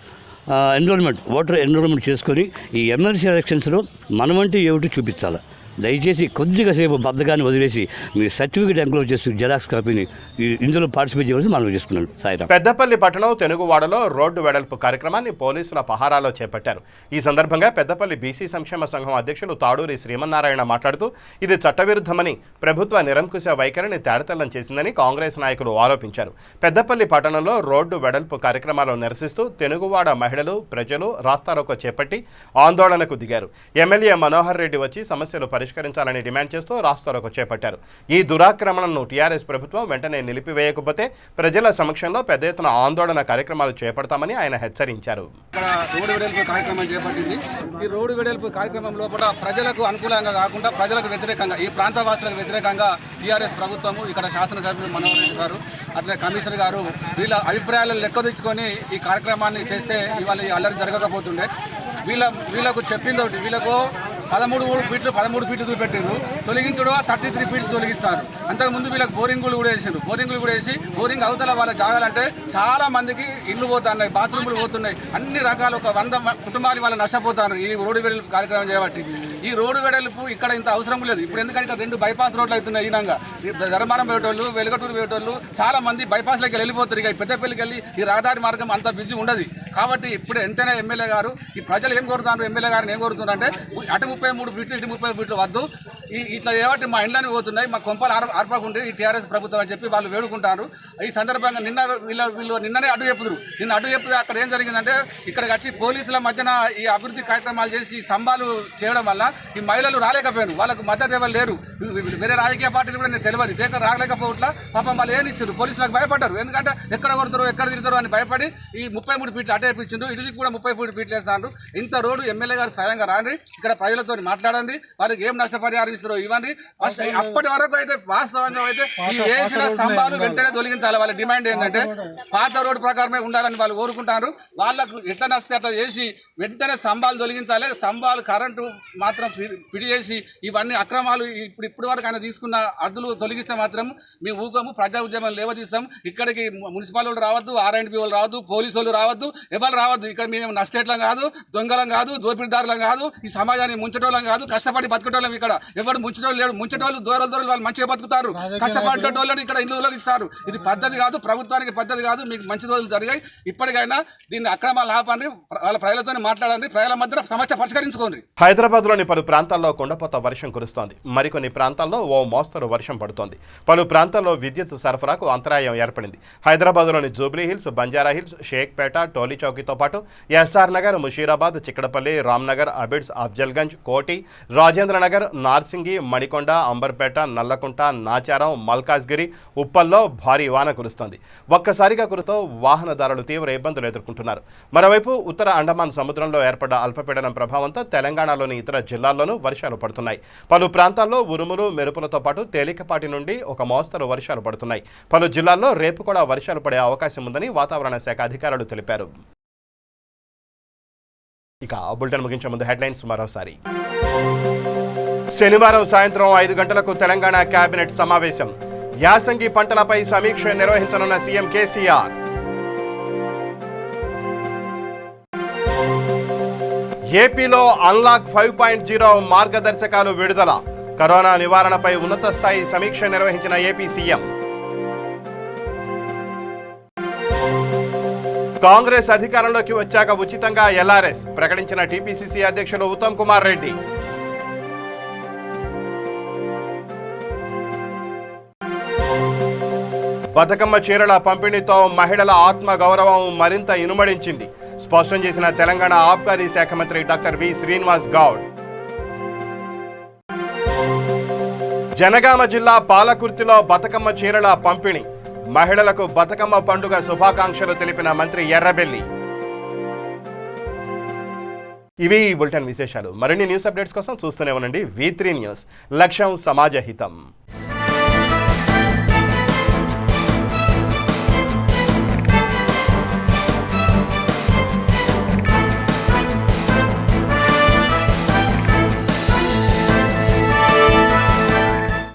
ఓటర్ ఎన్రోల్మెంట్ చేసుకొని ఈ ఎమ్మెల్సీ ఎలక్షన్స్లో మనమంటే ఏమిటి చూపించాలి. దయచేసి కొద్దిగా సేపు బద్దగాన్ని వదిలేసి మీ సర్టిఫికేట్ ఎంక్లోజ్ చేసి జిరాక్స్ కాపీని ఇందులో పార్టిసిపేట్ చేయవలసి మనం చేసుకున్నాను. సాయిరాం. పెద్దపల్లి పట్టణం తెనుగువాడలో రోడ్డు వెడల్పు కార్యక్రమాన్ని పోలీసుల పహారాలో చేపట్టారు. ఈ సందర్భంగా పెద్దపల్లి బీసీ సంక్షేమ సంఘం అధ్యక్షులు తాడూరి శ్రీమన్నారాయణ మాట్లాడుతూ ఇది చట్టవిరుద్ధమని, ప్రభుత్వ నిరంకుశ వైఖరిని తేడతెల్లం చేసిందని కాంగ్రెస్ నాయకులు ఆరోపించారు. పెద్దపల్లి పట్టణంలో రోడ్డు వెడల్పు కార్యక్రమాలను నిరసిస్తూ తెనుగువాడ మహిళలు, ప్రజలు రాస్తారోకో చేపట్టి ఆందోళనకు దిగారు. ఎమ్మెల్యే మనోహర్ రెడ్డి వచ్చి సమస్యలు పరిష్కరించాలని డిమాండ్ చేస్తూ రాస్తారోకో చేపట్టారు. ఈ దురాక్రమణను టీఆర్ఎస్ ప్రభుత్వం వెంటనే నిలిపివేయకపోతే ప్రజల సమక్షంలో పెద్ద ఎత్తున ఆందోళన కార్యక్రమాలు చేపడతామని ఆయన హెచ్చరించారు. రోడ్డు వెడల్పు కార్యక్రమం చేపట్టింది. ఈ రోడ్డు వెడల్పు కార్యక్రమం లోపల ప్రజలకు అనుకూలంగా కాకుండా ప్రజలకు వ్యతిరేకంగా, ఈ ప్రాంతవాసులకు వ్యతిరేకంగా టీఆర్ఎస్ ప్రభుత్వము, ఇక్కడ శాసనసభ్యులు మనోహర్ రెడ్డి గారు, అట్లే కమిషనర్ గారు వీళ్ళ అభిప్రాయాలను లెక్క తెచ్చుకొని ఈ కార్యక్రమాన్ని చేస్తే ఇవాళ ఈ అల్లరి జరగకపోతుండే. వీళ్ళకు చెప్పింది ఒకటి, వీళ్ళకు 13 ఫీట్లు చూపెట్టారు, తొలగించడం 33 ఫీట్స్ తొలగిస్తారు. అంతకుముందు వీళ్ళకి బోరింగులు కూడా వేసారు. బోరింగ్ అవతల వాళ్ళకి జాగాలంటే చాలా మందికి ఇల్లు పోతున్నాయి, బాత్రూములు పోతున్నాయి, అన్ని రకాల ఒక 100 కుటుంబాలు వాళ్ళు నష్టపోతారు ఈ రోడ్డు వెడల్పు కార్యక్రమం చేయబట్టి. ఈ రోడ్డు వెడల్పు ఇక్కడ ఇంత అవసరం లేదు ఇప్పుడు, ఎందుకంటే 2 బైపాస్ రోడ్లు అవుతున్నాయి. ఈనంగా ధర్మారం పోయేటోళ్ళు, వెలుగటూరు పోయేటోళ్ళు చాలా మంది బైపాస్లోకి వెళ్ళిపోతారు. ఇక పెద్దపల్లికి వెళ్ళి ఈ రహదారి మార్గం అంత బిజీ ఉండదు. కాబట్టి ఇప్పుడు ఎంతైనా ఎమ్మెల్యే గారు, ఈ ప్రజలు ఏం కోరుతున్నారు, ఎమ్మెల్యే గారిని ఏం కోరుతున్నారు అంటే అటు 33 ఫీట్లు ఇటు 30 ఫీట్లు వద్దు, ఇట్లా ఏమంటే మా ఇండ్లని పోతున్నాయి, మా కొంపలు ఆర్పకుంటే ఈ టీఆర్ఎస్ ప్రభుత్వం అని చెప్పి వాళ్ళు వేడుకుంటారు. ఈ సందర్భంగా వీళ్ళు నిన్ననే అడ్డు చెప్పుదురు. నిన్న అడ్డు చెప్తే అక్కడ ఏం జరిగిందంటే ఇక్కడికి వచ్చి పోలీసుల మధ్యన ఈ అభివృద్ధి కార్యక్రమాలు చేసి స్తంభాలు చేయడం వల్ల ఈ మహిళలు రాలేకపోయారు, వాళ్ళకు మద్దతు ఎవరు లేరు. వేరే రాజకీయ పార్టీలు కూడా నేను తెలియదు, దేక రాలేకపోవట్లా పాపం వాళ్ళు ఏమి ఇచ్చారు, పోలీసులకు భయపడ్డారు. ఎందుకంటే ఎక్కడ కొడతారు, ఎక్కడ తిరుగుతారు అని భయపడి ఈ 33 ఫీట్లు అటే ఇప్పించారు. ఇటుకి కూడా 30 ఫీట్లు వేస్తారు. ఇంత రోడ్డు ఎమ్మెల్యే గారు స్వయంగా రాండి, ఇక్కడ ప్రజలతో మాట్లాడండి, వాళ్ళకి ఏం నష్టపరిహారం ఇస్తారో ఇవ్వండి. అప్పటి వరకు అయితే వాస్తవంగా అయితే ఈ వేసిన స్తంభాలు వెంటనే తొలగించాలి. వాళ్ళ డిమాండ్ ఏంటంటే పాత రోడ్డు ప్రకారమే ఉండాలని వాళ్ళు కోరుకుంటారు. వాళ్ళకు ఎట్లా నచ్చితే అట్లా చేసి వెంటనే స్తంభాలు తొలగించాలి. స్తంభాలు కరెంటు మాత్రం పిడి చేసి ఇవన్నీ అక్రమాలు ఇప్పుడు వరకు ఆయన తీసుకున్న అడ్డులు తొలగిస్తే మాత్రం మేము ఊకము, ప్రజా ఉద్యమం లేవదీస్తాం. ఇక్కడికి మున్సిపల్ వాళ్ళు రావద్దు, R&B వాళ్ళు రావద్దు, పోలీసు వాళ్ళు రావద్దు, ఎవరు రావద్దు. ఇక్కడ మేము నష్టేట్లం కాదు, దొంగలం కాదు, దోపిడీదారులం కాదు, ఈ సమాజాన్ని ముంచటోళ్ళం కాదు, కష్టపడి బతుకటోళ్ళం. ఇక్కడ ఎవరు ముంచటోళ్ళు లేడు. ముంచటోళ్ళు దూరం వాళ్ళు మంచిగా బతుకుతారు, కష్టపడేటోళ్ళని ఇక్కడ ఇల్లు ఇస్తారు. ఇది పద్ధతి కాదు, ప్రభుత్వానికి పద్ధతి కాదు. మీకు మంచి రోజులు జరిగాయి. ఇప్పటికైనా దీన్ని అక్రమాలు ఆపండి, వాళ్ళ ప్రజలతో మాట్లాడండి, ప్రజల మధ్య సమస్య పరిష్కరించుకోండి. హైదరాబాద్ లోని పలు ప్రాంతాల్లో కుండపోత వర్షం కురుస్తోంది. మరికొన్ని ప్రాంతాల్లో ఓ మోస్తరు వర్షం పడుతోంది. పలు ప్రాంతాల్లో విద్యుత్ సరఫరాకు అంతరాయం ఏర్పడింది. హైదరాబాద్ లోని Jubilee hills, Banjara hills, Shaikpet, Toli చౌకీతో పాటు SR నగర్, ముషీరాబాద్, చిక్కడపల్లి, రామ్నగర్, అబిడ్స్, అఫ్జల్గంజ్, కోటి, రాజేంద్ర నగర్, నార్సింగి, మణికొండ, అంబర్పేట, నల్లకుంట, నాచారం, మల్కాజ్గిరి, ఉప్పల్లో భారీ వాన కురుస్తోంది. ఒక్కసారిగా కురుతో వాహనదారులు తీవ్ర ఇబ్బందులు ఎదుర్కొంటున్నారు. మరోవైపు ఉత్తర అండమాన్ సముద్రంలో ఏర్పడ్డ అల్పపీడనం ప్రభావంతో తెలంగాణలోని ఇతర జిల్లాల్లోనూ వర్షాలు పడుతున్నాయి. పలు ప్రాంతాల్లో ఉరుములు, మెరుపులతో పాటు తేలికపాటి నుండి ఒక మోస్తరు వర్షాలు పడుతున్నాయి. పలు జిల్లాల్లో రేపు కూడా వర్షాలు పడే అవకాశం ఉందని వాతావరణ శాఖ అధికారులు తెలిపారు. ఇక బులెటిన్ ముగించే ముందు హెడ్లైన్స్ మరోసారి. శనివారం సాయంత్రం 5 గంటలకు తెలంగాణ కేబినెట్ సమావేశం. యాసంగి పంటలపై సమీక్ష నిర్వహించనున్న సీఎం కేసీఆర్. ఏపీలో అన్లాక్ 5.0 మార్గదర్శకాలు విడుదల. కరోనా నివారణపై ఉన్నత స్థాయి సమీక్ష నిర్వహించిన ఏపీ సీఎం. కాంగ్రెస్ అధికారంలోకి వచ్చాక ఉచితంగా ఎల్ఆర్ఎస్ ప్రకటించిన టీపీసీసీ అధ్యక్షులు ఉత్తమ్ కుమార్ రెడ్డి. బతుకమ్మ చీరల పంపిణీతో మహిళల ఆత్మ గౌరవం మరింత ఇనుమడించింది స్పష్టం చేసిన తెలంగాణ ఆబ్కారీ శాఖ మంత్రి డాక్టర్ వి శ్రీనివాస్ గౌడ్. జనగామ జిల్లా పాలకుర్తిలో బతుకమ్మ చీరల పంపిణీ మహిళలకు బతుకమ్మ పండుగ శుభాకాంక్షలు తెలిపిన మంత్రి ఎర్రబెల్లి. ఇవి బులెటిన్ విశేషాలు. మరిన్ని న్యూస్ అప్డేట్స్ కోసం చూస్తూనే ఉండండి V3 న్యూస్. లక్ష్యం సమాజ హితం.